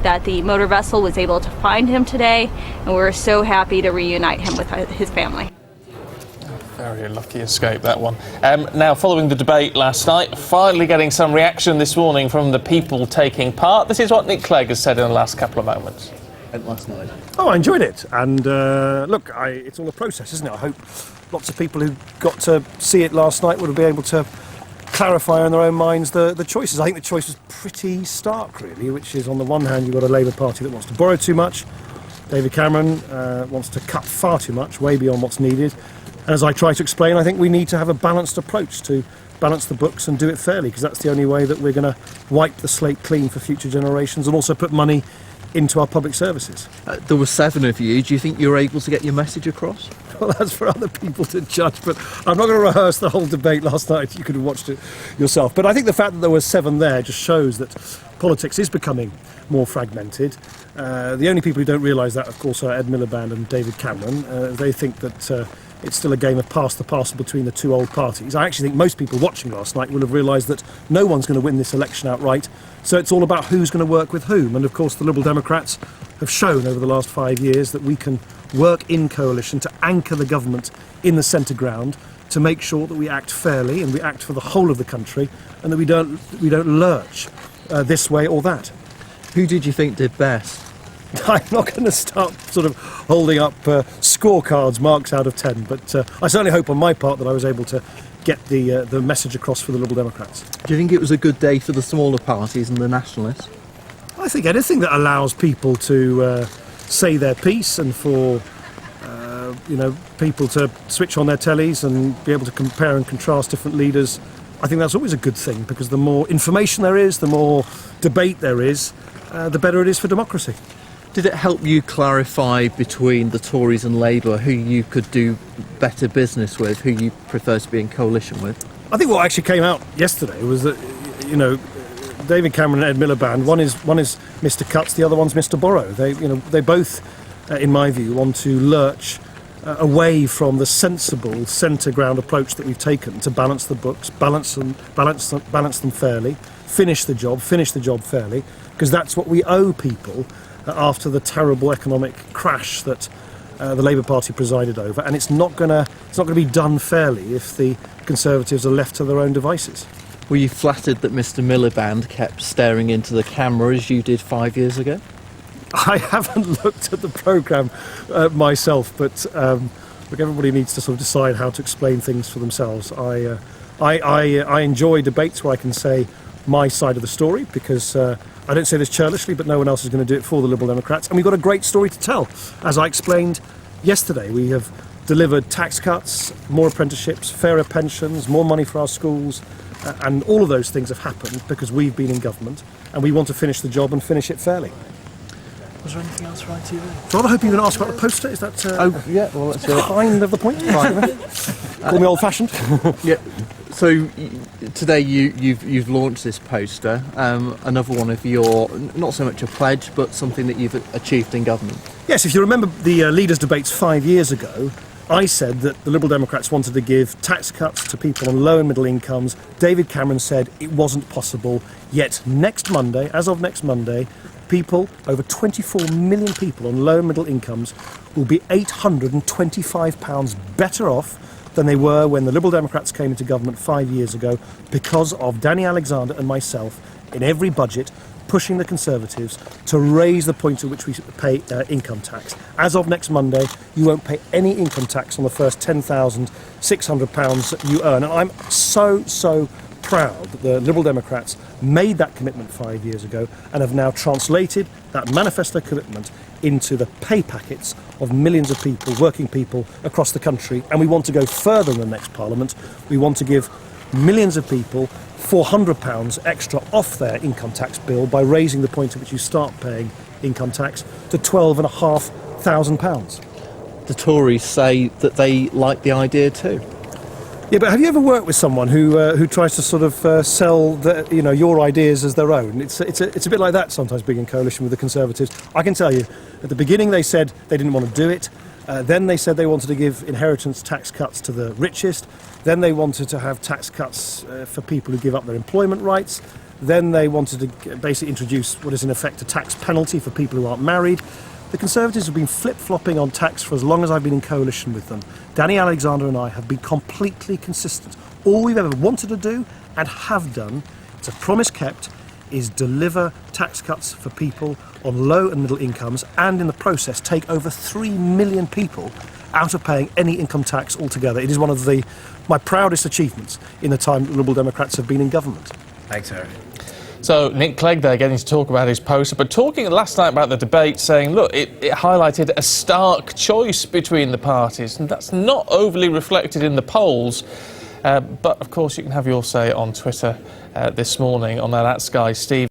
that the motor vessel was able to find him today, and we're so happy to reunite him with his family. Very lucky escape, that one. Now, following the debate last night, finally getting some reaction this morning from the people taking part. This is what Nick Clegg has said in the last couple of moments. Last night. Oh, I enjoyed it, and look, it's all a process, isn't it? I hope lots of people who got to see it last night would be able to clarify in their own minds the choices. I think the choice was pretty stark, really, which is, on the one hand, you've got a Labour Party that wants to borrow too much. David Cameron wants to cut far too much, way beyond what's needed. And as I try to explain, I think we need to have a balanced approach to balance the books and do it fairly, because that's the only way that we're going to wipe the slate clean for future generations and also put money into our public services. There were 7 of you. Do you think you were able to get your message across? Well, that's for other people to judge, but I'm not going to rehearse the whole debate last night. You could have watched it yourself. But I think the fact that there were 7 there just shows that politics is becoming more fragmented. The only people who don't realise that, of course, are Ed Miliband and David Cameron. They think that it's still a game of pass the parcel between the two old parties. I actually think most people watching last night will have realised that no one's going to win this election outright, so it's all about who's going to work with whom. And of course the Liberal Democrats have shown over the last 5 years that we can work in coalition to anchor the government in the centre ground, to make sure that we act fairly and we act for the whole of the country, and that we don't lurch this way or that. Who did you think did best? I'm not going to start sort of holding up scorecards, marks out of 10, but I certainly hope on my part that I was able to get the message across for the Liberal Democrats. Do you think it was a good day for the smaller parties and the nationalists? I think anything that allows people to say their piece, and for people to switch on their tellies and be able to compare and contrast different leaders, I think that's always a good thing, because the more information there is, the more debate there is, the better it is for democracy. Did it help you clarify between the Tories and Labour who you could do better business with, who you prefer to be in coalition with? I think what actually came out yesterday was that, David Cameron and Ed Miliband, one is Mr. Cuts, the other one's Mr. Borrow. They both, in my view, want to lurch away from the sensible centre ground approach that we've taken to balance the books, balance them fairly, finish the job fairly, because that's what we owe people after the terrible economic crash that the Labour Party presided over, and it's not going to be done fairly if the Conservatives are left to their own devices. Were you flattered that Mr. Miliband kept staring into the camera as you did 5 years ago? I haven't looked at the programme myself, but look, everybody needs to sort of decide how to explain things for themselves. I enjoy debates where I can say my side of the story, because I don't say this churlishly, but no one else is going to do it for the Liberal Democrats. And we've got a great story to tell. As I explained yesterday, we have delivered tax cuts, more apprenticeships, fairer pensions, more money for our schools, and all of those things have happened because we've been in government, and we want to finish the job and finish it fairly. Was there anything else for ITV? I was rather hoping you were going to ask about the poster. Is that yeah, well, that's kind of the point? Call me old-fashioned. Yeah. So today you've launched this poster, another one of your, not so much a pledge, but something that you've achieved in government. Yes, if you remember the leaders' debates 5 years ago, I said that the Liberal Democrats wanted to give tax cuts to people on low and middle incomes. David Cameron said it wasn't possible. Yet next Monday, as of next Monday, people, over 24 million people on low and middle incomes, will be £825 better off than they were when the Liberal Democrats came into government 5 years ago, because of Danny Alexander and myself in every budget pushing the Conservatives to raise the point at which we pay income tax. As of next Monday, you won't pay any income tax on the first £10,600 that you earn. And I'm so proud that the Liberal Democrats made that commitment 5 years ago and have now translated that manifesto commitment into the pay packets of millions of people, working people across the country. And we want to go further in the next Parliament. We want to give millions of people £400 extra off their income tax bill by raising the point at which you start paying income tax to £12,500. The Tories say that they like the idea too. Yeah, but have you ever worked with someone who tries to sort of sell your ideas as their own? It's a bit like that sometimes, being in coalition with the Conservatives. I can tell you, at the beginning they said they didn't want to do it. Then they said they wanted to give inheritance tax cuts to the richest. Then they wanted to have tax cuts for people who give up their employment rights. Then they wanted to basically introduce what is in effect a tax penalty for people who aren't married. The Conservatives have been flip-flopping on tax for as long as I've been in coalition with them. Danny Alexander and I have been completely consistent. All we've ever wanted to do, and have done, it's a promise kept, is deliver tax cuts for people on low and middle incomes, and in the process take over 3 million people out of paying any income tax altogether. It is one of my proudest achievements in the time that Liberal Democrats have been in government. Thanks, Harry. So Nick Clegg there getting to talk about his poster, but talking last night about the debate, saying, look, it highlighted a stark choice between the parties, and that's not overly reflected in the polls. But, of course, you can have your say on Twitter this morning on that @Sky Steve.